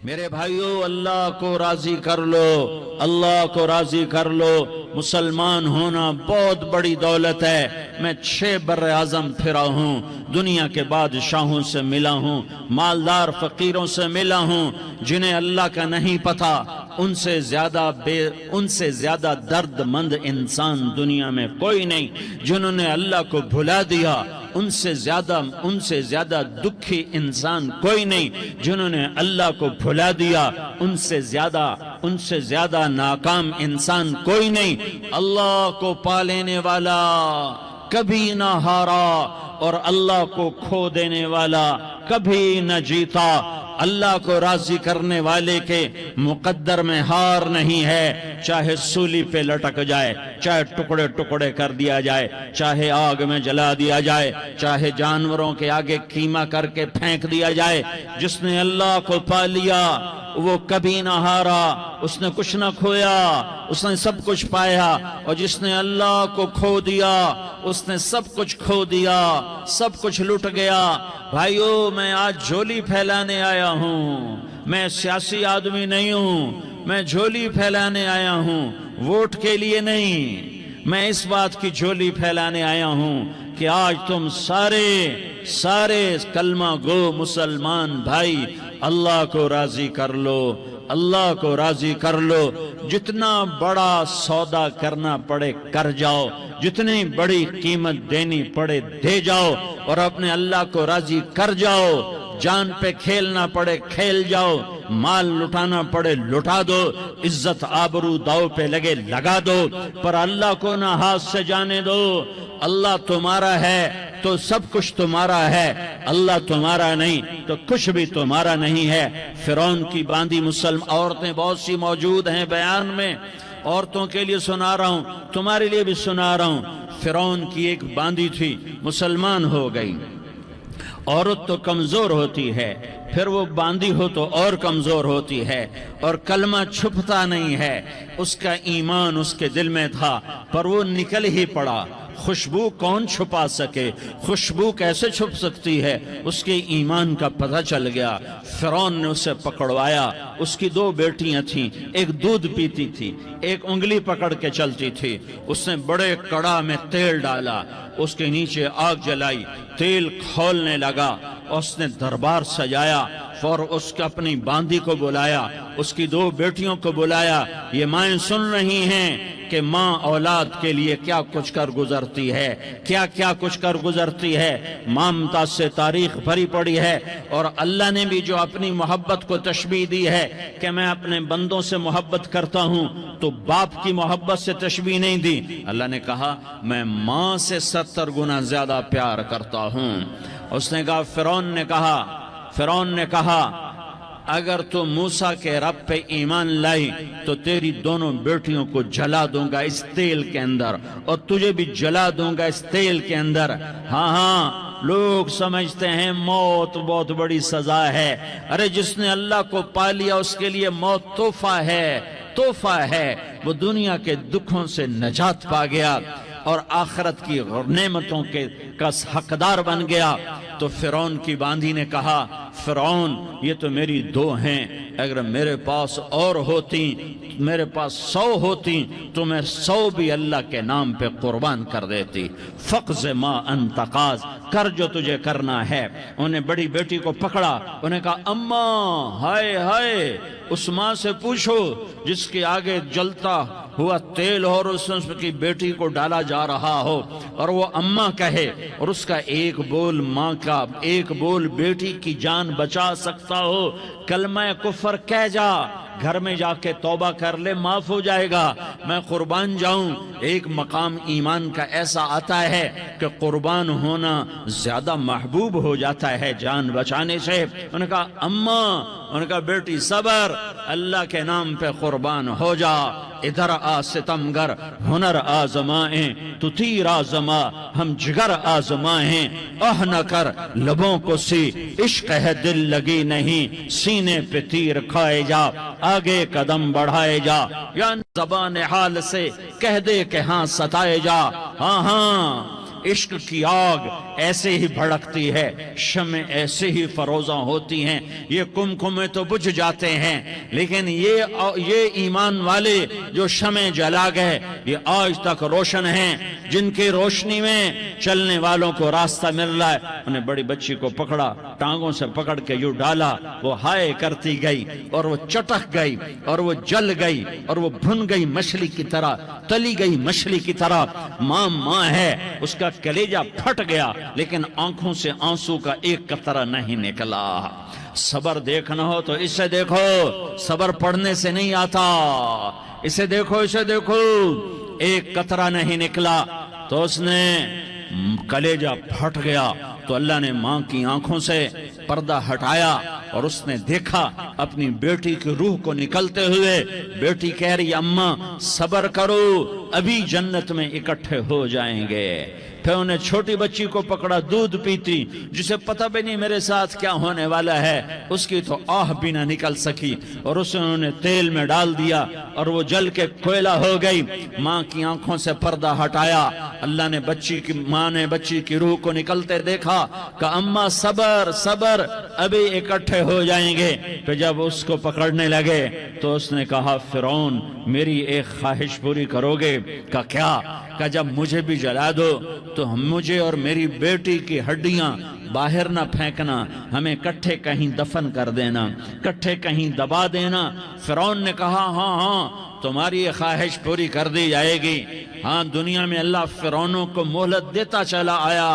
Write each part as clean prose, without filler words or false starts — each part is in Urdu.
میرے بھائیو، اللہ کو راضی کر لو، اللہ کو راضی کر لو۔ مسلمان ہونا بہت بڑی دولت ہے۔ میں 6 بر اعظم پھرا ہوں، دنیا کے بادشاہوں سے ملا ہوں، مالدار فقیروں سے ملا ہوں، جنہیں اللہ کا نہیں پتا، ان سے زیادہ درد مند انسان دنیا میں کوئی نہیں۔ جنہوں نے اللہ کو بھلا دیا، ان سے زیادہ دکھی انسان کوئی نہیں۔ جنہوں نے اللہ کو بھلا دیا، ان سے زیادہ ناکام انسان کوئی نہیں۔ اللہ کو پا لینے والا کبھی نہ ہارا، اور اللہ کو کھو دینے والا کبھی نہ جیتا۔ اللہ کو راضی کرنے والے کے مقدر میں ہار نہیں ہے، چاہے سولی پہ لٹک جائے، چاہے ٹکڑے ٹکڑے کر دیا جائے، چاہے آگ میں جلا دیا جائے، چاہے جانوروں کے آگے قیمہ کر کے پھینک دیا جائے۔ جس نے اللہ کو پا لیا وہ کبھی نہ ہارا، اس نے کچھ نہ کھویا، اس نے سب کچھ پایا۔ اور جس نے اللہ کو کھو دیا، اس نے سب کچھ کھو دیا، سب کچھ لٹ گیا۔ بھائیو، میں آج جھولی پھیلانے آیا ہوں، میں سیاسی آدمی نہیں ہوں، میں جھولی پھیلانے آیا ہوں، ووٹ کے لیے نہیں۔ میں اس بات کی جھولی پھیلانے آیا ہوں کہ آج تم سارے کلمہ گو مسلمان بھائی اللہ کو راضی کر لو، اللہ کو راضی کر لو۔ جتنا بڑا سودا کرنا پڑے کر جاؤ، جتنی بڑی قیمت دینی پڑے دے جاؤ، اور اپنے اللہ کو راضی کر جاؤ۔ جان پہ کھیلنا پڑے کھیل جاؤ، مال لٹانا پڑے لٹا دو، عزت آبرو داؤ پہ لگے لگا دو، پر اللہ کو نہ ہاتھ سے جانے دو۔ اللہ تمہارا ہے تو سب کچھ تمہارا ہے، اللہ تمہارا نہیں تو کچھ بھی تمہارا نہیں ہے۔ فرعون کی باندھی مسلم عورتیں بہت سی موجود ہیں بیان میں، عورتوں کے لیے سنا رہا ہوں، تمہارے لیے بھی سنا رہا ہوں۔ فرعون کی ایک باندھی تھی، مسلمان ہو گئی۔ عورت تو کمزور ہوتی ہے، پھر وہ باندھی ہو تو اور کمزور ہوتی ہے، اور کلمہ چھپتا نہیں ہے۔ اس کا ایمان اس کے دل میں تھا، پر وہ نکل ہی پڑا۔ خوشبو کون چھپا سکے؟ خوشبو کیسے چھپ سکتی ہے؟ اس کے ایمان کا پتہ چل گیا۔ فرعون نے اسے پکڑوایا۔ اس کی 2 بیٹیاں تھیں، ایک دودھ پیتی تھی، ایک انگلی پکڑ کے چلتی تھی۔ اس نے بڑے کڑا میں تیل ڈالا، اس کے نیچے آگ جلائی، تیل کھولنے لگا، اس نے دربار سجایا، اور اس کے اپنی باندھی کو بلایا، اس کی 2 بیٹیوں کو بلایا۔ یہ مائیں سن رہی ہیں کہ ماں اولاد کے لیے کیا کچھ کر گزرتی ہے، کیا کچھ کر گزرتی ہے۔ مامتا سے تاریخ بھری پڑی ہے، اور اللہ نے بھی جو اپنی محبت کو تشبیہ دی ہے کہ میں اپنے بندوں سے محبت کرتا ہوں، تو باپ کی محبت سے تشبیہ نہیں دی۔ اللہ نے کہا میں ماں سے 70 گنا زیادہ پیار کرتا ہوں۔ اس نے کہا فرعون نے کہا اگر تو موسیٰ کے رب پہ ایمان لائی تو تیری دونوں بیٹیوں کو جلا دوں گا اس تیل کے اندر، اور تجھے بھی جلا دوں گا اس تیل کے اندر۔ ہاں لوگ سمجھتے ہیں موت بہت بڑی سزا ہے۔ ارے جس نے اللہ کو پا لیا اس کے لیے موت تحفہ ہے۔ وہ دنیا کے دکھوں سے نجات پا گیا اور آخرت کی نعمتوں کا حقدار بن گیا۔ تو فرعون کی باندھی نے کہا فرعون یہ تو میری 2 ہیں، اگر میرے پاس اور ہوتی، میرے پاس 100 ہوتی تو میں 100 بھی اللہ کے نام پہ قربان کر دیتی۔ فقض ما انت قاض، کر جو تجھے کرنا ہے۔ انہیں بڑی بیٹی کو پکڑا، انہیں کہا اماں ہائے اس ماں سے پوچھو جس کے آگے جلتا ہوا تیل اور اس کی بیٹی کو ڈالا جا رہا ہو، اور وہ اماں کہے، اور اس کا ایک بول ماں کا، ایک بول بیٹی کی جان بچا سکتا ہو۔ کلمہ کفر کہہ جا، گھر میں جا کے توبہ کر لے، معاف ہو جائے گا۔ میں قربان جاؤں۔ ایک مقام ایمان کا ایسا آتا ہے کہ قربان ہونا زیادہ محبوب ہو جاتا ہے جان بچانے سے۔ انہوں نے کہا اماں، انہوں نے کہا بیٹی صبر، اللہ کے نام پہ قربان ہو جا۔ ادھر آ ستمگر ہنر آزمائیں، تو تیر آزما ہم جگر آزمائیں۔ اہ نہ کر لبوں کو سی عشق ہے دل لگی نہیں، سینے پہ تیر کھائے جا، آگے قدم بڑھائے جا، یا زبان حال سے کہہ دے کہ ہاں ستائے جا۔ ہاں عشق کی آگ ایسے ہی بھڑکتی ہے، شمع ایسے ہی فروزاں ہوتی ہیں، یہ کمکمے تو بجھ جاتے ہیں، لیکن یہ ایمان والے جو شمع جلا گئے یہ آج تک روشن ہیں، جن کی روشنی میں چلنے والوں کو راستہ مل رہا ہے۔ انہیں بڑی بچی کو پکڑا، ٹانگوں سے پکڑ کے یوں ڈالا، وہ ہائے کرتی گئی اور وہ چٹک گئی اور وہ جل گئی اور وہ بھن گئی مچھلی کی طرح، تلی گئی مچھلی کی طرح۔ ماں ہے، اس کا کلیجہ پھٹ گیا، لیکن آنکھوں سے آنسو کا ایک قطرہ نہیں نکلا۔ صبر دیکھنا ہو تو اسے دیکھو، صبر پڑھنے سے نہیں آتا، اسے دیکھو، اسے دیکھو۔ ایک قطرہ نہیں نکلا تو اس نے کلیجہ پھٹ گیا، تو اللہ نے ماں کی آنکھوں سے پردہ ہٹایا اور اس نے دیکھا اپنی بیٹی کی روح کو نکلتے ہوئے۔ بیٹی کہہ رہی اماں صبر کرو، ابھی جنت میں اکٹھے ہو جائیں گے۔ پھر انہیں چھوٹی بچی کو پکڑا، دودھ پیتی، جسے پتہ بھی نہیں میرے ساتھ کیا ہونے والا ہے، اس کی تو آہ بھی نہ نکل سکی، اور اسے انہوں نے تیل میں ڈال دیا اور وہ جل کے کوئلہ ہو گئی۔ ماں کی آنکھوں سے پردہ ہٹایا، اللہ نے ماں نے بچی کی روح کو نکلتے دیکھا کہ اماں صبر صبر، ابھی اکٹھے ہو جائیں گے۔ پھر جب اس کو پکڑنے لگے تو اس نے کہا فرعون میری ایک خواہش پوری کرو گے؟ کہ کیا؟ کہ جب مجھے بھی جلا دو تو مجھے اور میری بیٹی کی ہڈیاں باہر نہ پھینکنا، ہمیں کٹھے کہیں دفن کر دینا، کٹھے کہیں دبا دینا۔ فرعون نے کہا ہاں تمہاری یہ خواہش پوری کر دی جائے گی۔ ہاں دنیا میں اللہ فرعونوں کو مہلت دیتا چلا آیا،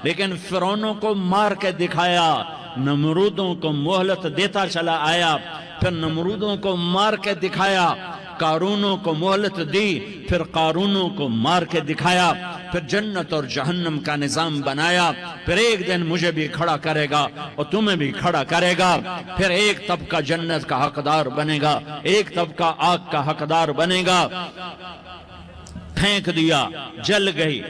لیکن فرعونوں کو مار کے دکھایا، نمرودوں کو مہلت دیتا چلا آیا، پھر نمرودوں کو مار کے دکھایا، قارونوں کو مہلت دی، پھر قارونوں کو مار کے دکھایا، پھر جنت اور جہنم کا نظام بنایا۔ پھر ایک دن مجھے بھی کھڑا کرے گا اور تمہیں بھی کھڑا کرے گا، پھر ایک طبقہ جنت کا حقدار بنے گا، ایک طبقہ آگ کا حقدار بنے گا۔ پھینک دیا، جل گئی،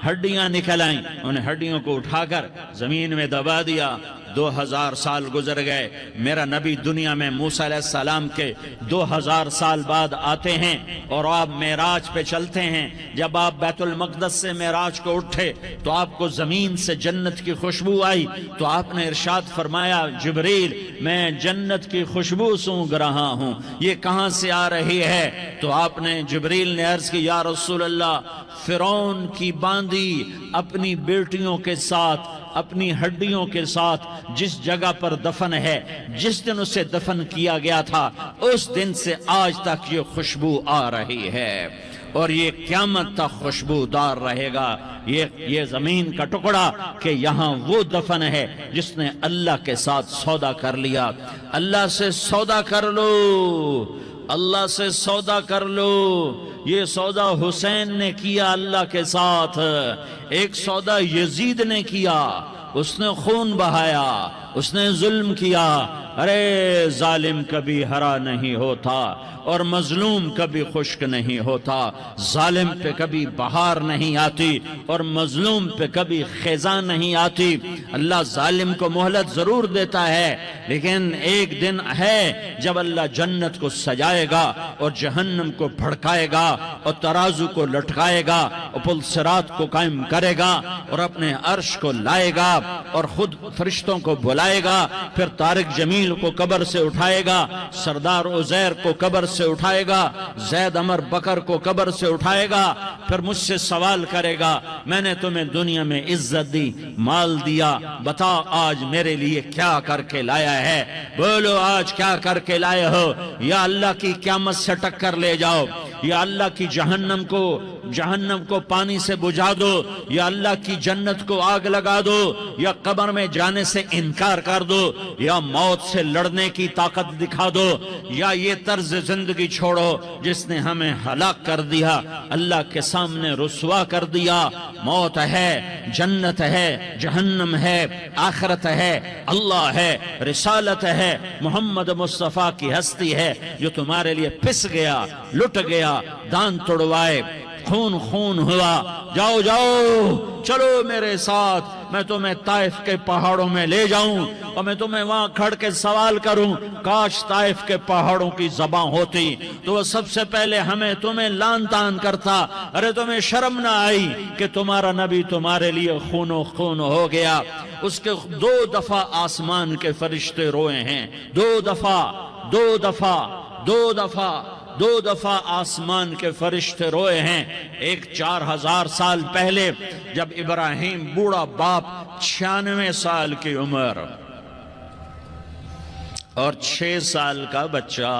ہڈیاں نکل آئیں، انہیں ہڈیوں کو اٹھا کر زمین میں دبا دیا۔ 2000 سال گزر گئے، میرا نبی دنیا میں موسیٰ علیہ السلام کے 2000 سال بعد آتے ہیں اور آپ معراج پہ چلتے ہیں۔ جب آپ بیت المقدس سے معراج کو اٹھے تو آپ کو زمین سے جنت کی خوشبو آئی، تو آپ نے ارشاد فرمایا جبریل میں جنت کی خوشبو سونگھ رہا ہوں، یہ کہاں سے آ رہی ہے؟ تو آپ نے جبریل نے عرض کی یا رسول اللہ فرعون کی باندی اپنی بیٹیوں کے ساتھ، اپنی ہڈیوں کے ساتھ جس جگہ پر دفن ہے، جس دن اسے دفن کیا گیا تھا اس دن سے آج تک یہ خوشبو آ رہی ہے، اور یہ قیامت تک خوشبودار رہے گا۔ یہ زمین کا ٹکڑا کہ یہاں وہ دفن ہے جس نے اللہ کے ساتھ سودا کر لیا۔ اللہ سے سودا کر لو، اللہ سے سودا کر لو۔ یہ سودا حسین نے کیا اللہ کے ساتھ، ایک سودا یزید نے کیا، اس نے خون بہایا، اس نے ظلم کیا۔ ارے ظالم کبھی ہرا نہیں ہوتا اور مظلوم کبھی خشک نہیں ہوتا، ظالم پہ کبھی بہار نہیں آتی اور مظلوم پہ کبھی خزاں نہیں آتی۔ اللہ ظالم کو مہلت ضرور دیتا ہے، لیکن ایک دن ہے جب اللہ جنت کو سجائے گا اور جہنم کو بھڑکائے گا اور ترازو کو لٹکائے گا اور پل صراط کو قائم کرے گا اور اپنے عرش کو لائے گا اور خود فرشتوں کو بلائے گا، پھر طارق جمیل کو قبر سے اٹھائے گا، سردار عزیر کو قبر سے اٹھائے گا، زید عمر بکر کو قبر سے اٹھائے گا، پھر مجھ سے سوال کرے گا میں نے تمہیں دنیا میں عزت دی، مال دیا، بتا آج میرے لیے کیا کر کے لایا ہے؟ بولو آج کیا کر کے لائے ہو؟ یا اللہ کی قیامت سے ٹکر لے جاؤ، یا اللہ کی جہنم کو پانی سے بجھا دو، یا اللہ کی جنت کو آگ لگا دو، یا قبر میں جانے سے انکار کر دو، یا موت سے لڑنے کی طاقت دکھا دو، یا یہ طرز زندگی چھوڑو جس نے ہمیں ہلاک کر دیا، اللہ کے سامنے رسوا کر دیا۔ موت ہے، جنت ہے، جہنم ہے، آخرت ہے، اللہ ہے، رسالت ہے، محمد مصطفیٰ کی ہستی ہے جو تمہارے لیے پس گیا، لٹ گیا، دان توڑوائے، خون ہوا۔ جاؤ چلو میرے ساتھ، میں تمہیں طائف کے پہاڑوں میں لے جاؤں اور میں تمہیں وہاں کھڑ کے سوال کروں، کاش طائف کے پہاڑوں کی زبان ہوتی تو وہ سب سے پہلے ہمیں تمہیں لان تان کرتا، ارے تمہیں شرم نہ آئی کہ تمہارا نبی تمہارے لیے خون و خون ہو گیا۔ اس کے 2 دفعہ آسمان کے فرشتے روئے ہیں، 2 دفعہ آسمان کے فرشتے روئے ہیں۔ ایک 4000 سال پہلے جب ابراہیم بوڑھا باپ 96 سال کی عمر اور 6 سال کا بچہ،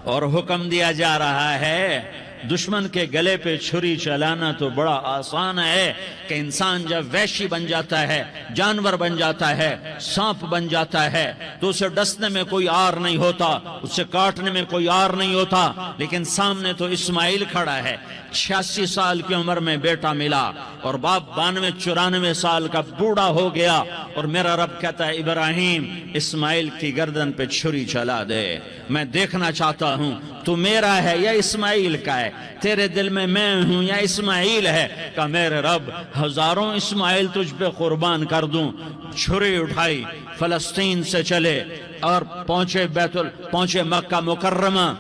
اور حکم دیا جا رہا ہے دشمن کے گلے پہ چھری چلانا تو بڑا آسان ہے کہ انسان جب وحشی بن جاتا ہے، جانور بن جاتا ہے، سانپ بن جاتا ہے تو اسے ڈسنے میں کوئی آر نہیں ہوتا، اسے کاٹنے میں کوئی آر نہیں ہوتا، لیکن سامنے تو اسماعیل کھڑا ہے، 86 سال کی عمر میں بیٹا ملا اور باپ 92-94 سال کا بوڑھا ہو گیا، اور میرا رب کہتا ہے ابراہیم اسماعیل کی گردن پہ چھری چلا دے، میں دیکھنا چاہتا ہوں تو میرا ہے یا اسماعیل کا ہے، تیرے دل میں ہوں یا اسماعیل ہے؟ کہ میرے رب ہزاروں اسماعیل تجھ پہ قربان کر دوں۔ چھری اٹھائی، فلسطین سے چلے اور پہنچے مکہ مکرمہ،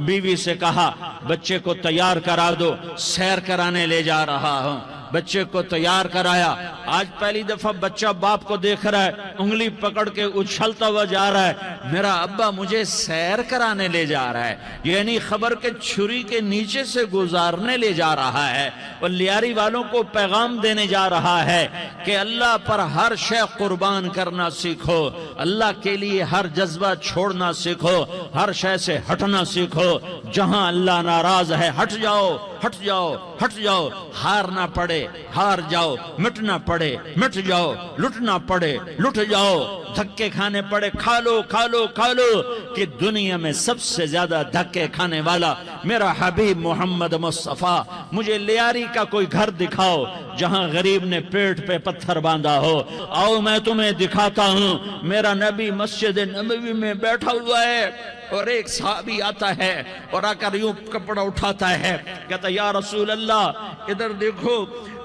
بیوی سے کہا بچے کو تیار کرا دو، سیر کرانے لے جا رہا ہوں۔ بچے کو تیار کرایا، آج پہلی دفعہ بچہ باپ کو دیکھ رہا ہے، انگلی پکڑ کے اچھلتا ہوا جا رہا ہے، میرا ابا مجھے سیر کرانے لے جا رہا ہے، یعنی خبر کے چھری کے نیچے سے گزارنے لے جا رہا ہے، اور لیاری والوں کو پیغام دینے جا رہا ہے کہ اللہ پر ہر شے قربان کرنا سیکھو، اللہ کے لیے ہر جذبہ چھوڑنا سیکھو، ہر شے سے ہٹنا سیکھو، جہاں اللہ ناراض ہے ہٹ جاؤ، ہٹ جاؤ، ہٹ جاؤ، ہارنا پڑے ہار جاؤ، مٹنا پڑے مٹ جاؤ، لٹنا پڑے لٹ جاؤ، دھکے کھانے پڑے کھا لو کھا لو کھا لو، کہ دنیا میں سب سے زیادہ دھکے کھانے والا میرا حبیب محمد مصطفیٰ۔ مجھے لیاری کا کوئی گھر دکھاؤ جہاں غریب نے پیٹ پہ پتھر باندھا ہو، آؤ میں تمہیں دکھاتا ہوں، میرا نبی مسجد نبوی میں بیٹھا ہوا ہے اور ایک صحابی آتا ہے اور آ کر یوں کپڑا اٹھاتا ہے، کہتا یا رسول اللہ ادھر دیکھو،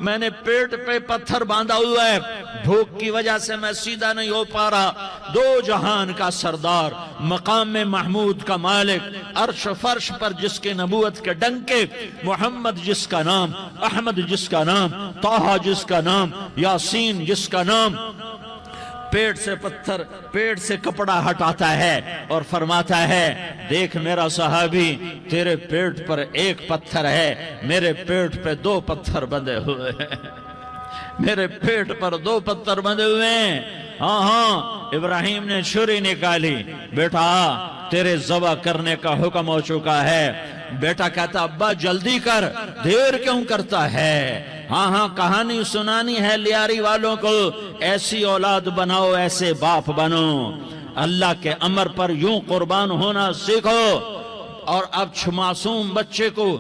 میں نے پیٹ پہ پتھر باندھا ہوا ہے، بھوک کی وجہ سے میں سیدھا نہیں ہو پا رہا، 2 جہان کا سردار، مقام محمود کا مالک، عرش فرش پر جس کے نبوت کے ڈنکے، محمد جس کا نام، احمد جس کا نام، طٰہٰ جس کا نام، یاسین جس کا نام، پیٹ سے پتھر، پیٹ سے کپڑا ہٹاتا ہے اور فرماتا ہے دیکھ میرا صحابی، تیرے پیٹ پر 1 پتھر ہے، میرے پیٹ پہ 2 پتھر بندھے ہوئے ہیں، میرے پیٹ پر 2 پتھر بندھے ہوئے ہیں۔ ہاں ابراہیم نے چھری نکالی، بیٹا تیرے ذبح کرنے کا حکم ہو چکا ہے۔ بیٹا کہتا ابا جلدی کر، دیر کیوں کرتا ہے؟ ہاں کہانی سنانی ہے لیاری والوں کو، ایسی اولاد بناؤ، ایسے باپ بنو، اللہ کے امر پر یوں قربان ہونا سیکھو۔ اور اب معصوم بچے کو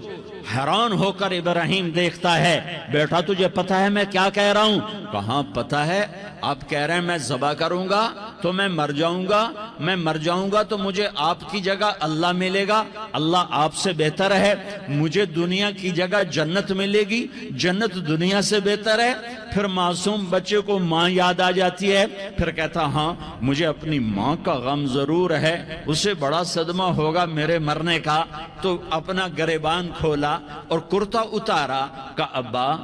حیران ہو کر ابراہیم دیکھتا ہے، بیٹا تجھے پتہ ہے میں کیا کہہ رہا ہوں؟ کہاں پتہ ہے، آپ کہہ رہے ہیں میں ذبح کروں گا تو میں مر جاؤں گا، میں مر جاؤں گا تو مجھے آپ کی جگہ اللہ ملے گا، اللہ آپ سے بہتر ہے، مجھے دنیا کی جگہ جنت ملے گی، جنت دنیا سے بہتر ہے۔ پھر معصوم بچے کو ماں یاد آ جاتی ہے، پھر کہتا ہاں مجھے اپنی ماں کا غم ضرور ہے، اسے بڑا صدمہ ہوگا میرے مرنے کا۔ تو اپنا گریبان کھولا اور کرتا اتارا، کہا ابا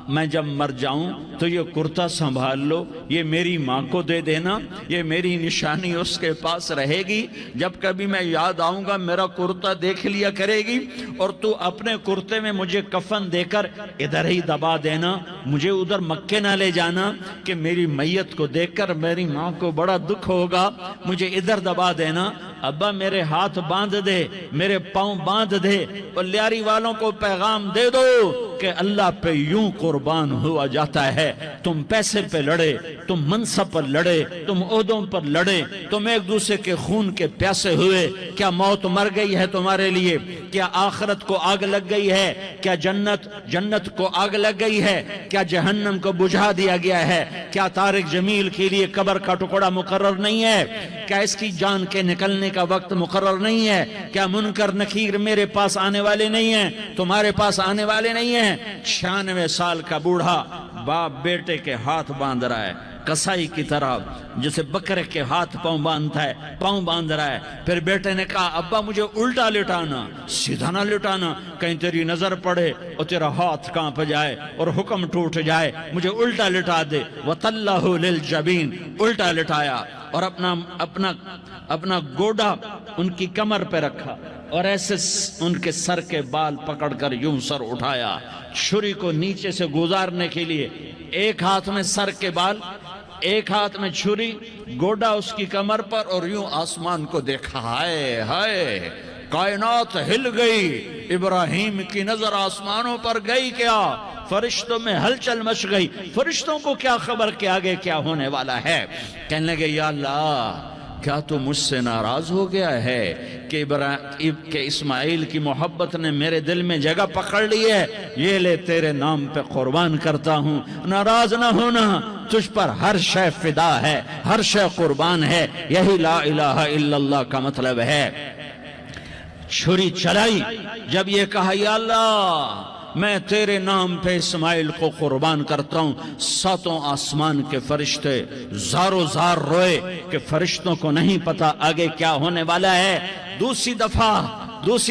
میں جب مر جاؤں تو یہ کرتا سنبھال لو، یہ میری ماں کو دے دینا، یہ میری نشانی اس کے پاس رہے گی، جب کبھی میں یاد آؤں گا میرا کرتا دیکھ لیا کرے گی، اور تو اپنے کرتے میں مجھے کفن دے کر ادھر ہی دبا دینا، مجھے ادھر مکے نہ لے جانا کہ میری میت کو دیکھ کر میری ماں کو بڑا دکھ ہوگا، مجھے ادھر دبا دینا۔ ابا میرے ہاتھ باندھ دے، میرے پاؤں باندھ دے، اور لیاری والوں کو پیغام دے دو کہ اللہ پہ یوں قربان ہوا جاتا ہے۔ تم پیسے پہ لڑے، تم منصب پر لڑے، تم عہدوں پر لڑے، تم ایک دوسرے کے خون کے پیاسے ہوئے، کیا موت مر گئی ہے تمہارے لیے؟ کیا آخرت کو آگ لگ گئی ہے؟ کیا جنت کو آگ لگ گئی ہے؟ کیا جہنم کو بجھا دیا گیا ہے؟ کیا طارق جمیل کے لیے قبر کا ٹکڑا مقرر نہیں ہے؟ کیا اس کی جان کے نکلنے کا وقت مقرر نہیں ہے؟ کیا منکر نکیر میرے پاس آنے والے نہیں ہیں، تمہارے پاس آنے والے نہیں ہیں؟ 96 سال کا بوڑھا باپ بیٹے کے ہاتھ باندھ رہا ہے کسائی کی طرح، جسے بکرے کے ہاتھ پاؤں باندھتا ہے، پاؤں باندھ رہا ہے۔ پھر بیٹے نے کہا ابا مجھے الٹا لٹانا، سیدھا نہ لٹانا، کہیں تیری نظر پڑے اور تیرا ہاتھ کانپ جائے اور حکم ٹوٹ جائے، مجھے الٹا لٹا دے۔ وَتَلَّهُ لِلْجَبِينِ، الٹا لٹایا اور اپنا گوڈا ان کی کمر پہ رکھا اور ایسے ان کے سر کے بال پکڑ کر یوں سر اٹھایا، چھری کو نیچے سے گزارنے کے لیے، ایک ہاتھ میں سر کے بال، ایک ہاتھ میں چھری، گوڈا اس کی کمر پر، اور یوں آسمان کو دیکھا۔ ہائے ہائے، کائنات ہل گئی، ابراہیم کی نظر آسمانوں پر گئی کیا؟ فرشتوں میں ہلچل مچ گئی۔ فرشتوں کو کیا خبر کہ آگے کیا ہونے والا ہے؟ کہنے لگے یا اللہ، کیا تو مجھ سے ناراض ہو گیا ہے کہ اسماعیل کی محبت نے میرے دل میں جگہ پکڑ لی ہے؟ یہ لے تیرے نام پہ قربان کرتا ہوں۔ ناراض نہ ہونا، تجھ پر ہر شے فدا ہے، ہر شے قربان ہے۔ یہی لا الہ الا اللہ کا مطلب ہے۔ چھری چلائی، جب یہ کہا یا اللہ میں تیرے نام پہ اسماعیل کو قربان کرتا ہوں، ساتوں آسمان کے فرشتے زارو زار روئے کہ فرشتوں کو نہیں پتا آگے کیا ہونے والا ہے۔ دوسری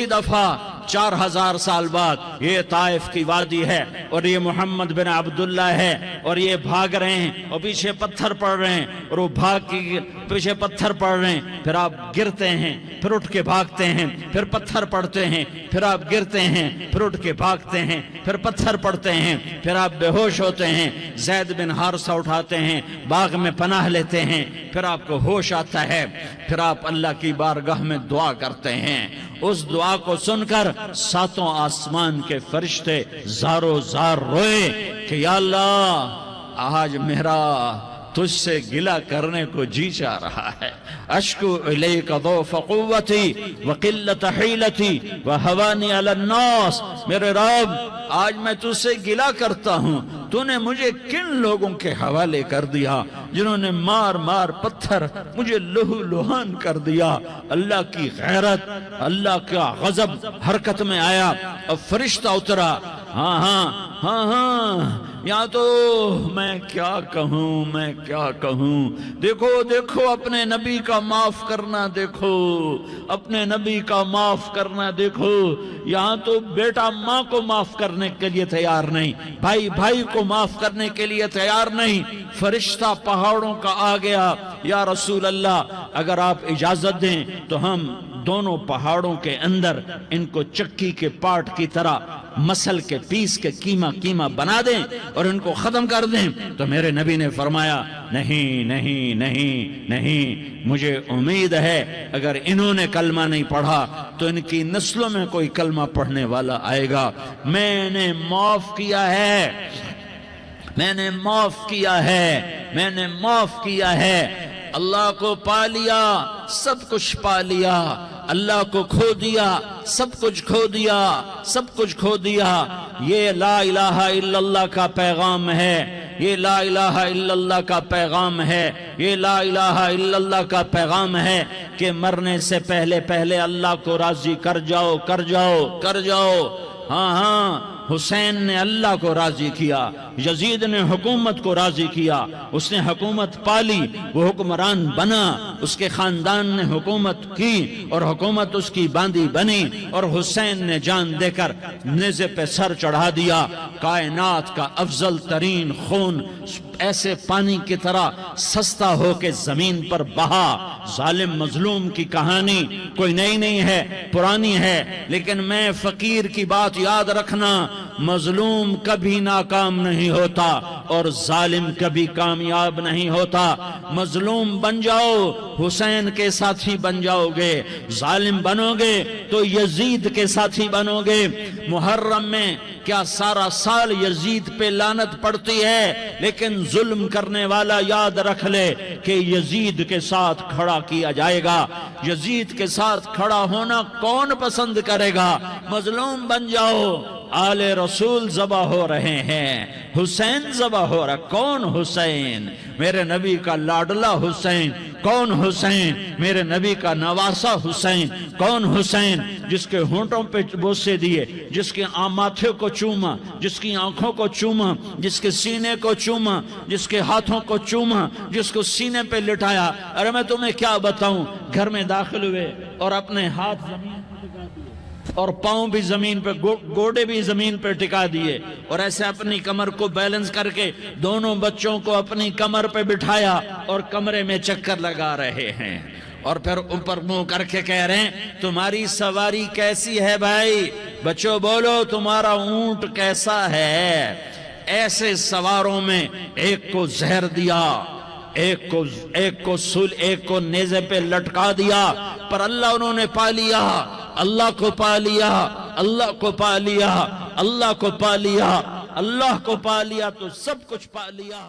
دفعہ 4000 سال بعد یہ طائف کی وادی ہے اور یہ محمد بن عبداللہ ہے اور یہ بھاگ رہے ہیں اور پیچھے پتھر پڑ رہے ہیں اور وہ بھاگ کے پیچھے پتھر پڑ رہے ہیں، پھر آپ گرتے ہیں، پھر اٹھ کے بھاگتے ہیں، پھر پتھر پڑتے ہیں، پھر آپ گرتے ہیں، پھر اٹھ کے بھاگتے ہیں، پھر پتھر پڑتے ہیں، پھر آپ بے ہوش ہوتے ہیں، زید بن حارثہ اٹھاتے ہیں، باغ میں پناہ لیتے ہیں، پھر آپ کو ہوش آتا ہے، پھر آپ اللہ کی بارگاہ میں دعا کرتے ہیں۔ اس دعا کو سن کر ساتوں آسمان کے فرشتے زارو زار روئے کہ یا اللہ آج میرا تجھ سے گلہ کرنے کو جی چاہ رہا ہے۔ اشکو الیک ضعف قوتی وقلت حیلتی وہوانی علی الناس، میرے رب آج میں تجھ سے گلہ کرتا ہوں، تو نے مجھے کن لوگوں کے حوالے کر دیا جنہوں نے مار مار پتھر مجھے لہو لہان کر دیا۔ اللہ کی غیرت، اللہ کا غضب حرکت میں آیا، اب فرشتہ اترا۔ ہاں ہاں ہاں ہاں، یا تو میں کیا کہوں، دیکھو دیکھو اپنے نبی کا معاف کرنا، دیکھو اپنے نبی کا معاف کرنا، دیکھو یہاں تو بیٹا ماں کو معاف کرنے کے لیے تیار نہیں، بھائی بھائی کو معاف کرنے کے لیے تیار نہیں۔ فرشتہ پہاڑوں کا آ گیا، یا رسول اللہ اگر آپ اجازت دیں تو ہم دونوں پہاڑوں کے اندر ان کو چکی کے پاٹ کی طرح مسل کے پیس کے کیما بنا دیں اور ان کو ختم کر دیں۔ تو میرے نبی نے فرمایا نہیں نہیں نہیں نہیں، مجھے امید ہے اگر انہوں نے کلمہ نہیں پڑھا تو ان کی نسلوں میں کوئی کلمہ پڑھنے والا آئے گا۔ میں نے معاف کیا ہے، میں نے معاف کیا ہے، میں نے معاف کیا ہے۔ اللہ کو پا لیا، سب کچھ پا لیا، اللہ کو کھو دیا، سب کچھ کھو دیا، سب کچھ کھو دیا۔ یہ لا الہ الا اللہ کا پیغام ہے، یہ لا الہ الا اللہ کا پیغام ہے، یہ لا الہ الا اللہ کا پیغام ہے کہ مرنے سے پہلے پہلے اللہ کو راضی کر جاؤ، کر جاؤ، کر جاؤ۔ ہاں ہاں، حسین نے اللہ کو راضی کیا، یزید نے حکومت کو راضی کیا، اس نے حکومت پالی، وہ حکمران بنا، اس کے خاندان نے حکومت کی اور حکومت اس کی باندھی بنی، اور حسین نے جان دے کر نیزے پہ سر چڑھا دیا۔ کائنات کا افضل ترین خون ایسے پانی کی طرح سستا ہو کے زمین پر بہا۔ ظالم مظلوم کی کہانی کوئی نئی نہیں ہے، پرانی ہے، لیکن میں فقیر کی بات یاد رکھنا، مظلوم کبھی ناکام نہیں ہوتا اور ظالم کبھی کامیاب نہیں ہوتا۔ مظلوم بن جاؤ حسین کے ساتھی بن جاؤ گے، ظالم بنو گے تو یزید کے ساتھی بنو گے۔ محرم میں کیا سارا سال یزید پہ لعنت پڑتی ہے، لیکن ظلم کرنے والا یاد رکھ لے کہ یزید کے ساتھ کھڑا کیا جائے گا۔ یزید کے ساتھ کھڑا ہونا کون پسند کرے گا؟ مظلوم بن جاؤ، آل رسول ذبح ہو رہے ہیں، حسین ذبح ہو رہا۔ کون حسین؟ میرے نبی کا لاڈلا حسین۔ کون حسین؟ میرے نبی کا نواسا حسین۔ کون حسین؟ جس کے ہونٹوں پہ بوسے دیے، جس کے ماتھے کو چوما، جس کی آنکھوں کو چوما، جس کے سینے کو چوما، جس کے ہاتھوں کو چوما، جس کو سینے پہ لٹایا۔ ارے میں تمہیں کیا بتاؤں، گھر میں داخل ہوئے اور اپنے ہاتھ زمین پہ ٹکا دیے اور پاؤں بھی زمین پہ، گوڑے بھی زمین پہ ٹکا دیے، اور ایسے اپنی کمر کو بیلنس کر کے دونوں بچوں کو اپنی کمر پہ بٹھایا اور کمرے میں چکر لگا رہے ہیں، اور پھر اوپر منہ کر کے کہہ رہے ہیں تمہاری سواری کیسی ہے بھائی؟ بچوں بولو تمہارا اونٹ کیسا ہے؟ ایسے سواروں میں ایک کو زہر دیا، ایک کو نیزے پہ لٹکا دیا، پر اللہ انہوں نے پا لیا، اللہ کو پا لیا، اللہ کو پا لیا، اللہ کو پا لیا، اللہ کو پا لیا تو سب کچھ پا لیا۔